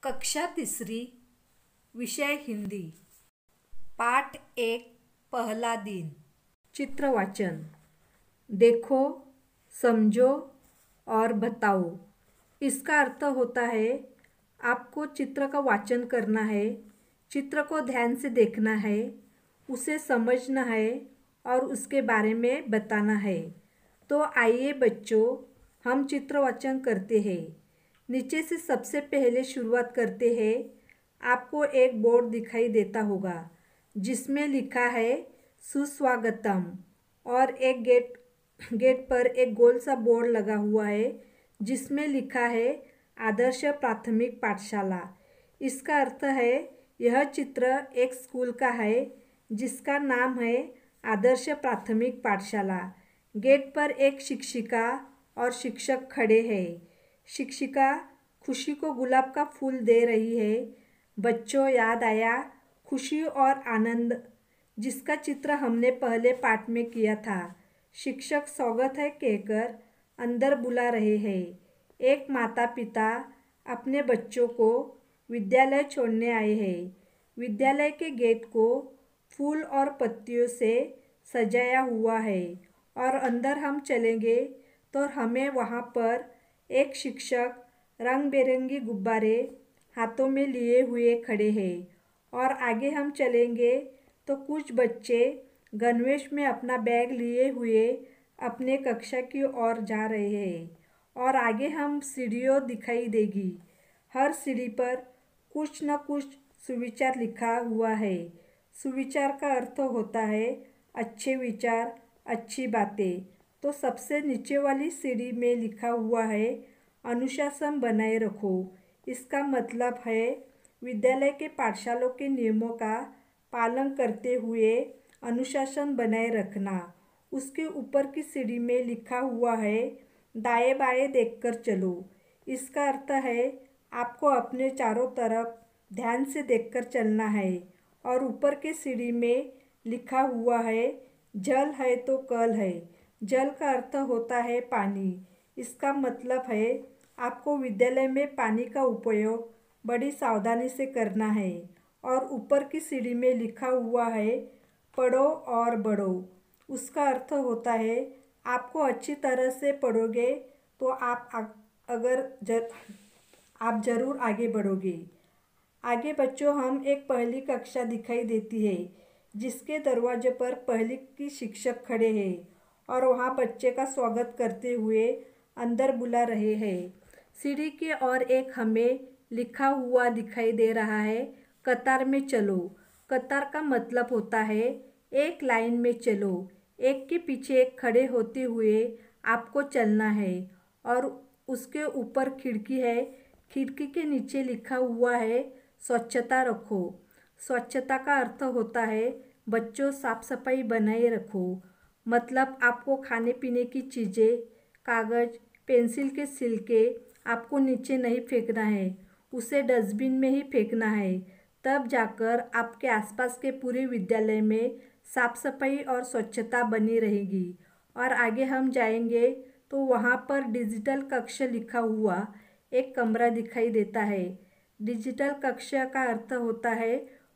कक्षा तीसरी, विषय हिंदी। पाठ 1, पहला दिन। चित्र वाचन। देखो, समझो और बताओ। इसका अर्थ होता है आपको चित्र का वाचन करना है, चित्र को ध्यान से देखना है, उसे समझना है और उसके बारे में बताना है। तो आइए बच्चों, हम चित्र वाचन करते हैं। नीचे से सबसे पहले शुरुआत करते हैं। आपको एक बोर्ड दिखाई देता होगा जिसमें लिखा है सुस्वागतम और एक गेट पर एक गोल सा बोर्ड लगा हुआ है जिसमें लिखा है आदर्श प्राथमिक पाठशाला। इसका अर्थ है यह चित्र एक स्कूल का है जिसका नाम है आदर्श प्राथमिक पाठशाला। गेट पर एक शिक्षिका और शिक्षक खड़े हैं। शिक्षिका खुशी को गुलाब का फूल दे रही है। बच्चों, याद आया खुशी और आनंद, जिसका चित्र हमने पहले पाठ में किया था। शिक्षक स्वागत है कहकर अंदर बुला रहे हैं। एक माता पिता अपने बच्चों को विद्यालय छोड़ने आए हैं। विद्यालय के गेट को फूल और पत्तियों से सजाया हुआ है और अंदर हम चलेंगे तो हमें वहाँ पर एक शिक्षक रंग बिरंगी गुब्बारे हाथों में लिए हुए खड़े हैं और आगे हम चलेंगे तो कुछ बच्चे गणवेश में अपना बैग लिए हुए अपने कक्षा की ओर जा रहे हैं और आगे हम सीढ़ियों दिखाई देगी। हर सीढ़ी पर कुछ न कुछ सुविचार लिखा हुआ है। सुविचार का अर्थ होता है अच्छे विचार, अच्छी बातें। तो सबसे नीचे वाली सीढ़ी में लिखा हुआ है अनुशासन बनाए रखो। इसका मतलब है विद्यालय के पाठशालों के नियमों का पालन करते हुए अनुशासन बनाए रखना। उसके ऊपर की सीढ़ी में लिखा हुआ है दाएं बाएं देखकर चलो। इसका अर्थ है आपको अपने चारों तरफ ध्यान से देखकर चलना है। और ऊपर के सीढ़ी में लिखा हुआ है जल है तो कल है। जल का अर्थ होता है पानी। इसका मतलब है आपको विद्यालय में पानी का उपयोग बड़ी सावधानी से करना है। और ऊपर की सीढ़ी में लिखा हुआ है पढ़ो और बढ़ो। उसका अर्थ होता है आपको अच्छी तरह से पढ़ोगे तो आप जरूर आगे बढ़ोगे। आगे बच्चों, हम एक पहली कक्षा दिखाई देती है जिसके दरवाजे पर पहली की शिक्षक खड़े हैं और वहाँ बच्चे का स्वागत करते हुए अंदर बुला रहे हैं। सीढ़ी की ओर एक हमें लिखा हुआ दिखाई दे रहा है कतार में चलो। कतार का मतलब होता है एक लाइन में चलो, एक के पीछे एक खड़े होते हुए आपको चलना है। और उसके ऊपर खिड़की है। खिड़की के नीचे लिखा हुआ है स्वच्छता रखो। स्वच्छता का अर्थ होता है बच्चों साफ सफाई बनाए रखो। मतलब आपको खाने पीने की चीज़ें, कागज़, पेंसिल के सिलके आपको नीचे नहीं फेंकना है, उसे डस्टबिन में ही फेंकना है। तब जाकर आपके आसपास के पूरे विद्यालय में साफ सफाई और स्वच्छता बनी रहेगी। और आगे हम जाएंगे तो वहाँ पर डिजिटल कक्षा लिखा हुआ एक कमरा दिखाई देता है। डिजिटल कक्षा का अर्थ होता है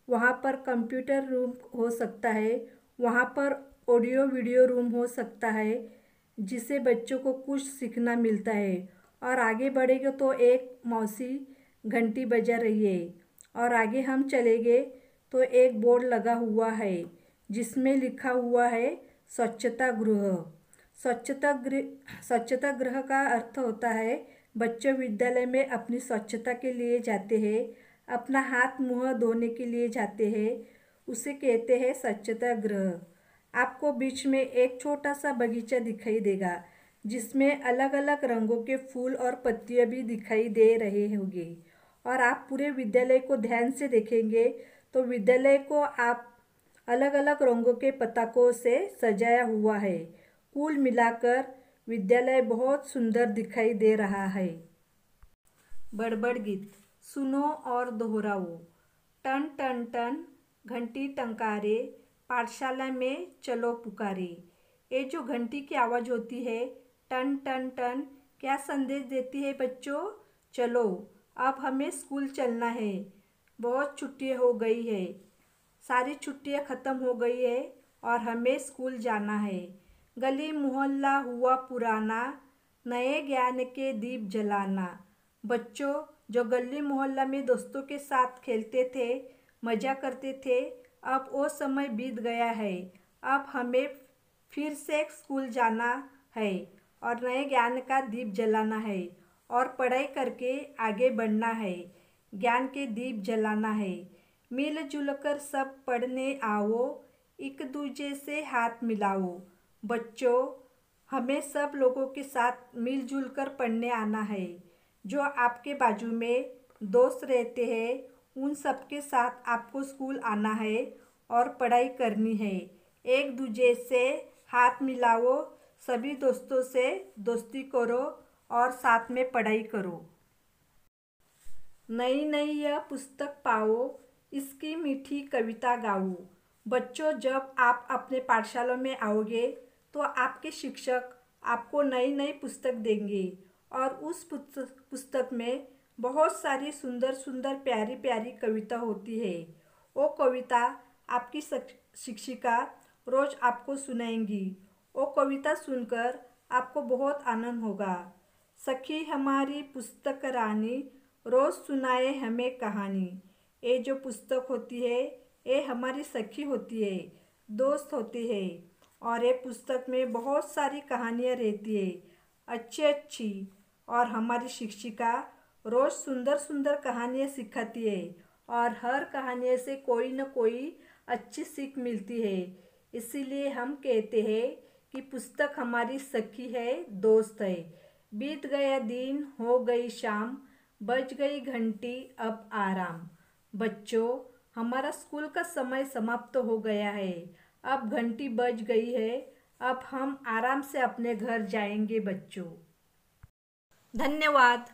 वहाँ पर कंप्यूटर रूम हो सकता है, वहाँ पर ऑडियो वीडियो रूम हो सकता है जिसे बच्चों को कुछ सीखना मिलता है। और आगे बढ़ेंगे तो एक मौसी घंटी बजा रही है और आगे हम चलेंगे तो एक बोर्ड लगा हुआ है जिसमें लिखा हुआ है स्वच्छता गृह। स्वच्छता गृह का अर्थ होता है बच्चे विद्यालय में अपनी स्वच्छता के लिए जाते हैं, अपना हाथ मुंह धोने के लिए जाते हैं, उसे कहते हैं स्वच्छता गृह। आपको बीच में एक छोटा सा बगीचा दिखाई देगा जिसमें अलग अलग रंगों के फूल और पत्तियां भी दिखाई दे रहे होंगे। और आप पूरे विद्यालय को ध्यान से देखेंगे तो विद्यालय को आप अलग अलग रंगों के पताकों से सजाया हुआ है। कुल मिलाकर विद्यालय बहुत सुंदर दिखाई दे रहा है। बड़बड़ गीत सुनो और दोहराओ। टन टन टन घंटी टंकारे, पाठशाला में चलो पुकारे। ये जो घंटी की आवाज़ होती है टन टन टन, क्या संदेश देती है बच्चों? चलो अब हमें स्कूल चलना है। बहुत छुट्टियाँ हो गई है। सारी छुट्टियाँ ख़त्म हो गई है और हमें स्कूल जाना है। गली मोहल्ला हुआ पुराना, नए ज्ञान के दीप जलाना। बच्चों, जो गली मोहल्ला में दोस्तों के साथ खेलते थे, मज़ा करते थे, अब वो समय बीत गया है। अब हमें फिर से स्कूल जाना है और नए ज्ञान का दीप जलाना है और पढ़ाई करके आगे बढ़ना है। ज्ञान के दीप जलाना है। मिलजुल कर सब पढ़ने आओ, एक दूजे से हाथ मिलाओ। बच्चों, हमें सब लोगों के साथ मिलजुल कर पढ़ने आना है। जो आपके बाजू में दोस्त रहते हैं, उन सब के साथ आपको स्कूल आना है और पढ़ाई करनी है। एक दूजे से हाथ मिलाओ, सभी दोस्तों से दोस्ती करो और साथ में पढ़ाई करो। नई नई यह पुस्तक पाओ, इसकी मीठी कविता गाओ। बच्चों, जब आप अपने पाठशाला में आओगे तो आपके शिक्षक आपको नई नई पुस्तक देंगे और उस पुस्तक में बहुत सारी सुंदर सुंदर प्यारी प्यारी कविता होती है। वो कविता आपकी शिक्षिका रोज आपको सुनाएंगी। वो कविता सुनकर आपको बहुत आनंद होगा। सखी हमारी पुस्तक रानी, रोज सुनाए हमें कहानी। ये जो पुस्तक होती है, ये हमारी सखी होती है, दोस्त होती है और ये पुस्तक में बहुत सारी कहानियाँ रहती है, अच्छी अच्छी। और हमारी शिक्षिका रोज सुंदर सुंदर कहानियाँ सिखाती है और हर कहानी से कोई न कोई अच्छी सीख मिलती है। इसीलिए हम कहते हैं कि पुस्तक हमारी सखी है, दोस्त है। बीत गया दिन, हो गई शाम, बज गई घंटी, अब आराम। बच्चों, हमारा स्कूल का समय समाप्त हो गया है। अब घंटी बज गई है। अब हम आराम से अपने घर जाएंगे बच्चों। धन्यवाद।